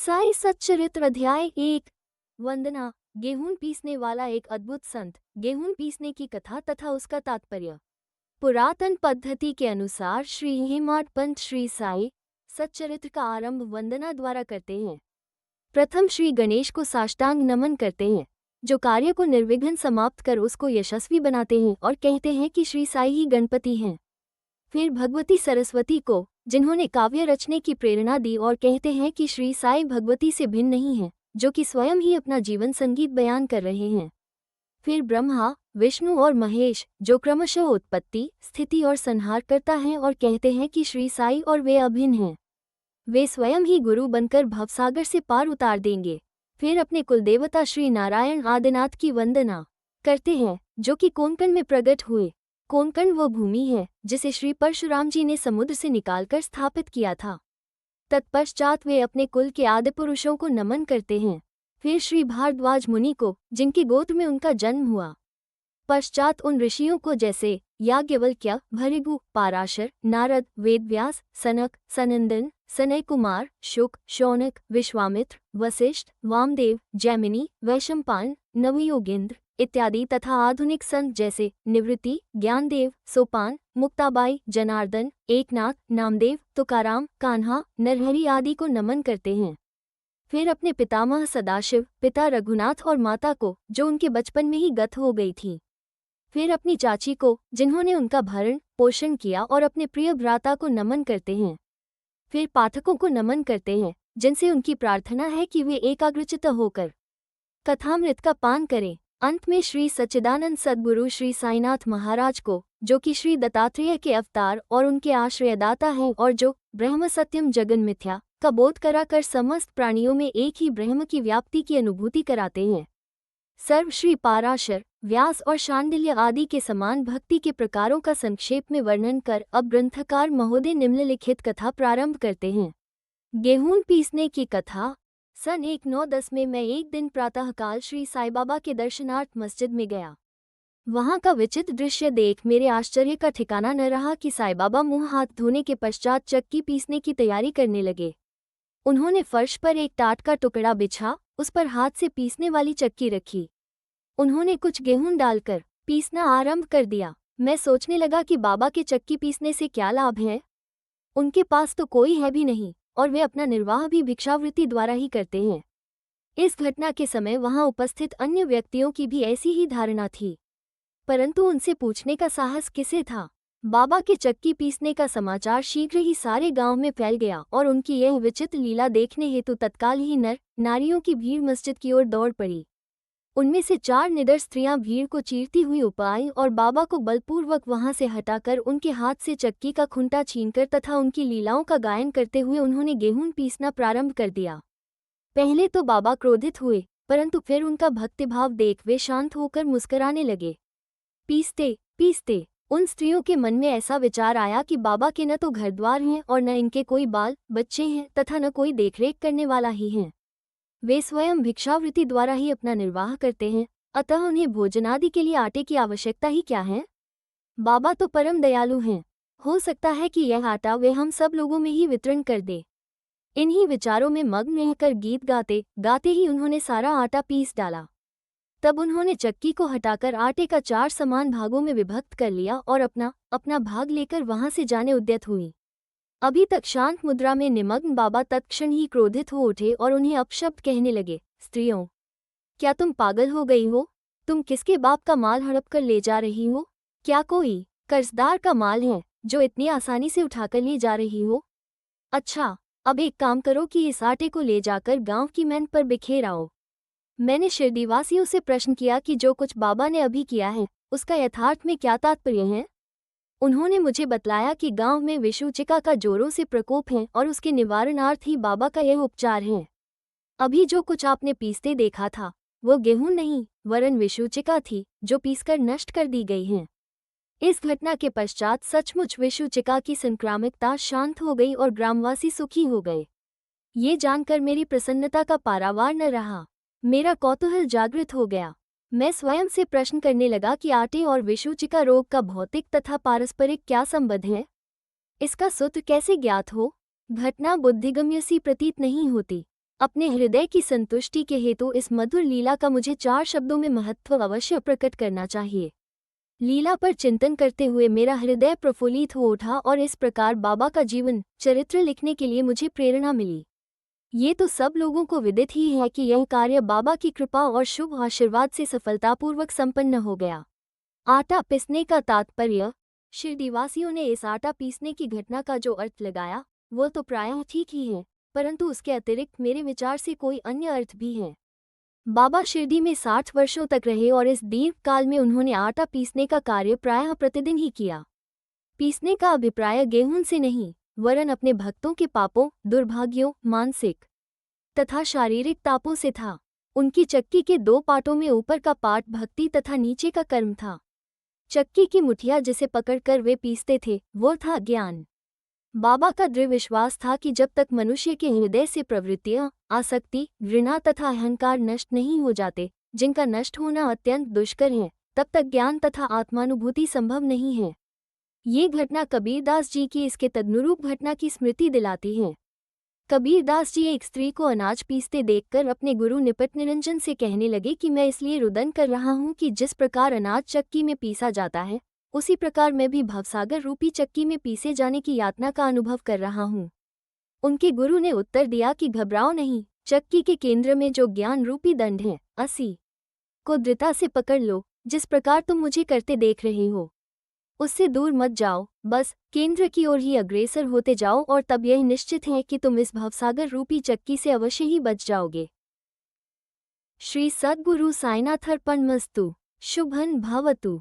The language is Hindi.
साई सच्चरित्र अध्याय 1। वंदना। गेहूं पीसने वाला एक अद्भुत संत। गेहूं पीसने की कथा तथा उसका तात्पर्य। पुरातन पद्धति के अनुसार श्री हेमाड पंत श्री साई सच्चरित्र का आरंभ वंदना द्वारा करते हैं। प्रथम श्री गणेश को साष्टांग नमन करते हैं, जो कार्य को निर्विघ्न समाप्त कर उसको यशस्वी बनाते हैं, और कहते हैं कि श्री साई ही गणपति हैं। फिर भगवती सरस्वती को, जिन्होंने काव्य रचने की प्रेरणा दी, और कहते हैं कि श्री साई भगवती से भिन्न नहीं हैं, जो कि स्वयं ही अपना जीवन संगीत बयान कर रहे हैं। फिर ब्रह्मा, विष्णु और महेश, जो क्रमशः उत्पत्ति, स्थिति और संहार करता हैं, और कहते हैं कि श्री साई और वे अभिन्न हैं। वे स्वयं ही गुरु बनकर भवसागर से पार उतार देंगे। फिर अपने कुलदेवता श्री नारायण आदिनाथ की वंदना करते हैं, जो कि कोंकण में प्रकट हुए। कोंकण वो भूमि है जिसे श्री परशुराम जी ने समुद्र से निकालकर स्थापित किया था। तत्पश्चात वे अपने कुल के आदि पुरुषों को नमन करते हैं। फिर श्री भारद्वाज मुनि को, जिनके गोत्र में उनका जन्म हुआ। पश्चात उन ऋषियों को, जैसे याज्ञवल्क्य, भृगु, पाराशर, नारद, वेदव्यास, सनक, सनंदन, सनय कुमार, शुक, शौनक, विश्वामित्र, वशिष्ठ, वामदेव, जैमिनी, वैशंपायन, नवयोगेंद्र इत्यादि तथा आधुनिक संत जैसे निवृत्ति, ज्ञानदेव, सोपान, मुक्ताबाई, जनार्दन, एकनाथ, नामदेव, तुकाराम, कान्हा, नरहरि आदि को नमन करते हैं। फिर अपने पितामह सदाशिव, पिता रघुनाथ और माता को, जो उनके बचपन में ही गत हो गई थी। फिर अपनी चाची को, जिन्होंने उनका भरण पोषण किया, और अपने प्रिय भ्राता को नमन करते हैं। फिर पाठकों को नमन करते हैं, जिनसे उनकी प्रार्थना है कि वे एकाग्रचित्त होकर कथामृत का पान करें। अंत में श्री सच्चिदानंद सद्गुरु श्री साईनाथ महाराज को, जो कि श्री दत्तात्रेय के अवतार और उनके आश्रयदाता हैं, और जो ब्रह्म सत्यम जगन मिथ्या का बोध कराकर समस्त प्राणियों में एक ही ब्रह्म की व्याप्ति की अनुभूति कराते हैं। सर्व श्री पाराशर, व्यास और शांडिल्य आदि के समान भक्ति के प्रकारों का संक्षेप में वर्णन कर अब ग्रंथकार महोदय निम्नलिखित कथा प्रारंभ करते हैं। गेहूं पीसने की कथा। सन 1910 में मैं एक दिन प्रातःकाल श्री साई बाबा के दर्शनार्थ मस्जिद में गया। वहां का विचित्र दृश्य देख मेरे आश्चर्य का ठिकाना न रहा कि साई बाबा मुंह हाथ धोने के पश्चात चक्की पीसने की तैयारी करने लगे। उन्होंने फर्श पर एक टाट का टुकड़ा बिछा, उस पर हाथ से पीसने वाली चक्की रखी। उन्होंने कुछ गेहूं डालकर पीसना आरंभ कर दिया। मैं सोचने लगा कि बाबा के चक्की पीसने से क्या लाभ है। उनके पास तो कोई है भी नहीं, और वे अपना निर्वाह भी भिक्षावृत्ति द्वारा ही करते हैं। इस घटना के समय वहां उपस्थित अन्य व्यक्तियों की भी ऐसी ही धारणा थी, परंतु उनसे पूछने का साहस किसे था। बाबा के चक्की पीसने का समाचार शीघ्र ही सारे गांव में फैल गया, और उनकी यह विचित्र लीला देखने हेतु तत्काल ही नर नारियों की भीड़ मस्जिद की ओर दौड़ पड़ी। उनमें से 4 निडर स्त्रियां भीड़ को चीरती हुई उपाई, और बाबा को बलपूर्वक वहां से हटाकर उनके हाथ से चक्की का खुंटा छीनकर तथा उनकी लीलाओं का गायन करते हुए उन्होंने गेहूं पीसना प्रारंभ कर दिया। पहले तो बाबा क्रोधित हुए, परंतु फिर उनका भक्तिभाव देख वे शांत होकर मुस्कुराने लगे। पीसते पीसते उन स्त्रियों के मन में ऐसा विचार आया कि बाबा के न तो घर द्वार हैं, और न इनके कोई बाल बच्चे हैं, तथा न कोई देखरेख करने वाला ही है। वे स्वयं भिक्षावृत्ति द्वारा ही अपना निर्वाह करते हैं, अतः उन्हें भोजनादि के लिए आटे की आवश्यकता ही क्या है। बाबा तो परम दयालु हैं, हो सकता है कि यह आटा वे हम सब लोगों में ही वितरण कर दे। इन्हीं विचारों में मग्न रहकर गीत गाते गाते ही उन्होंने सारा आटा पीस डाला। तब उन्होंने चक्की को हटाकर आटे का 4 समान भागों में विभक्त कर लिया, और अपना अपना भाग लेकर वहां से जाने उद्यत हुई। अभी तक शांत मुद्रा में निमग्न बाबा तत्क्षण ही क्रोधित हो उठे और उन्हें अपशब्द कहने लगे। स्त्रियों, क्या तुम पागल हो गई हो? तुम किसके बाप का माल हड़प कर ले जा रही हो? क्या कोई कर्जदार का माल है जो इतनी आसानी से उठाकर ले जा रही हो? अच्छा, अब एक काम करो कि इस आटे को ले जाकर गांव की मैन पर बिखेर आओ। मैंने शिरडीवासियों से प्रश्न किया कि जो कुछ बाबा ने अभी किया है, उसका यथार्थ में क्या तात्पर्य है। उन्होंने मुझे बतलाया कि गांव में विषुचिका का जोरों से प्रकोप है, और उसके निवारणार्थ ही बाबा का यह उपचार है। अभी जो कुछ आपने पीसते देखा था, वो गेहूं नहीं वरन विषुचिका थी, जो पीसकर नष्ट कर दी गई है। इस घटना के पश्चात सचमुच विषुचिका की संक्रामकता शांत हो गई, और ग्रामवासी सुखी हो गए। ये जानकर मेरी प्रसन्नता का पारावार न रहा। मेरा कौतूहल जागृत हो गया। मैं स्वयं से प्रश्न करने लगा कि आटे और विषुचिका रोग का भौतिक तथा पारस्परिक क्या संबंध है। इसका सूत्र कैसे ज्ञात हो। घटना बुद्धिगम्य सी प्रतीत नहीं होती। अपने हृदय की संतुष्टि के हेतु इस मधुर लीला का मुझे 4 शब्दों में महत्व अवश्य प्रकट करना चाहिए। लीला पर चिंतन करते हुए मेरा हृदय प्रफुल्लित हो उठा और इस प्रकार बाबा का जीवन चरित्र लिखने के लिए मुझे प्रेरणा मिली। ये तो सब लोगों को विदित ही है कि यह कार्य बाबा की कृपा और शुभ आशीर्वाद से सफलतापूर्वक संपन्न हो गया। आटा पीसने का तात्पर्य। शिरडीवासियों ने इस आटा पीसने की घटना का जो अर्थ लगाया वो तो प्रायः ठीक ही है, परंतु उसके अतिरिक्त मेरे विचार से कोई अन्य अर्थ भी है। बाबा शिरडी में 60 वर्षों तक रहे और इस दीर्घ काल में उन्होंने आटा पीसने का कार्य प्रायः प्रतिदिन ही किया। पीसने का अभिप्राय गेहूं से नहीं, वरन अपने भक्तों के पापों, दुर्भाग्यों, मानसिक तथा शारीरिक तापों से था। उनकी चक्की के 2 पाटों में ऊपर का पाट भक्ति तथा नीचे का कर्म था। चक्की की मुठिया जिसे पकड़कर वे पीसते थे वो था ज्ञान। बाबा का दृढ़ विश्वास था कि जब तक मनुष्य के हृदय से प्रवृत्तियां, आसक्ति, घृणा तथा अहंकार नष्ट नहीं हो जाते, जिनका नष्ट होना अत्यंत दुष्कर है, तब तक ज्ञान तथा आत्मानुभूति संभव नहीं है। ये घटना कबीरदास जी की इसके तदनुरूप घटना की स्मृति दिलाती है। कबीरदास जी एक स्त्री को अनाज पीसते देखकर अपने गुरु निपट निरंजन से कहने लगे कि मैं इसलिए रुदन कर रहा हूँ कि जिस प्रकार अनाज चक्की में पीसा जाता है, उसी प्रकार मैं भी भवसागर रूपी चक्की में पीसे जाने की यातना का अनुभव कर रहा हूँ। उनके गुरु ने उत्तर दिया कि घबराओ नहीं, चक्की के केंद्र में जो ज्ञान रूपी दंड है, असी को दृढ़ता से पकड़ लो, जिस प्रकार तुम मुझे करते देख रहे हो। उससे दूर मत जाओ, बस केंद्र की ओर ही अग्रसर होते जाओ और तब यह निश्चित है कि तुम इस भवसागर रूपी चक्की से अवश्य ही बच जाओगे। श्री सद्गुरु साईनाथ अर्पणमस्तु। शुभं भवतु।